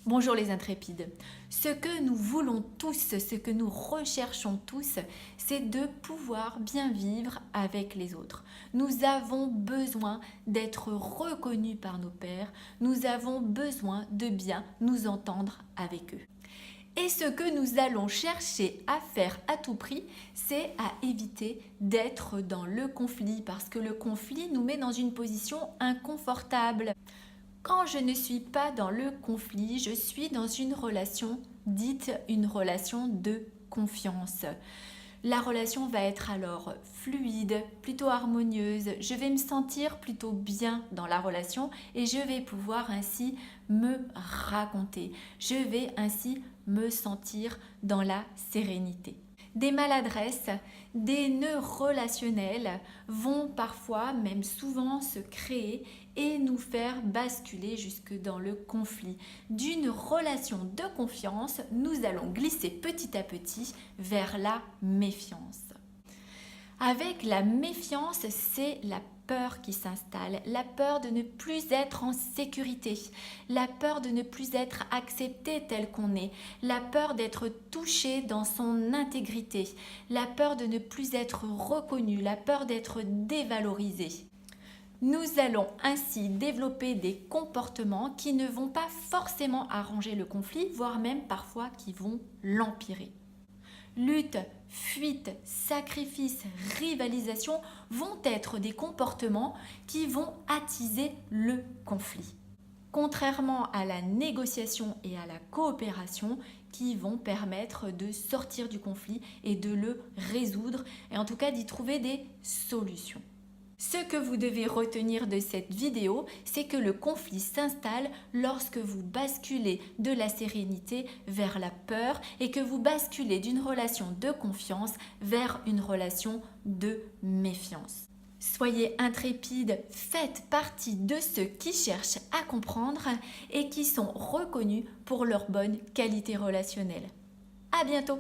Bonjour les intrépides. Ce que nous voulons tous, ce que nous recherchons tous, c'est de pouvoir bien vivre avec les autres. Nous avons besoin d'être reconnus par nos pairs, nous avons besoin de bien nous entendre avec eux. Et ce que nous allons chercher à faire à tout prix, c'est à éviter d'être dans le conflit, parce que le conflit nous met dans une position inconfortable. Quand je ne suis pas dans le conflit, je suis dans une relation dite une relation de confiance. La relation va être alors fluide, plutôt harmonieuse, je vais me sentir plutôt bien dans la relation et je vais pouvoir ainsi me raconter. Je vais ainsi me sentir dans la sérénité. Des maladresses, des nœuds relationnels vont parfois, même souvent, se créer et nous faire basculer jusque dans le conflit. D'une relation de confiance, nous allons glisser petit à petit vers la méfiance. Avec la méfiance, c'est la peur qui s'installe, la peur de ne plus être en sécurité, la peur de ne plus être accepté tel qu'on est, la peur d'être touché dans son intégrité, la peur de ne plus être reconnu, la peur d'être dévalorisé. Nous allons ainsi développer des comportements qui ne vont pas forcément arranger le conflit, voire même parfois qui vont l'empirer. Lutte, fuite, sacrifice, rivalisation vont être des comportements qui vont attiser le conflit. Contrairement à la négociation et à la coopération qui vont permettre de sortir du conflit et de le résoudre, et en tout cas d'y trouver des solutions. Ce que vous devez retenir de cette vidéo, c'est que le conflit s'installe lorsque vous basculez de la sérénité vers la peur et que vous basculez d'une relation de confiance vers une relation de méfiance. Soyez intrépides, faites partie de ceux qui cherchent à comprendre et qui sont reconnus pour leur bonne qualité relationnelle. À bientôt!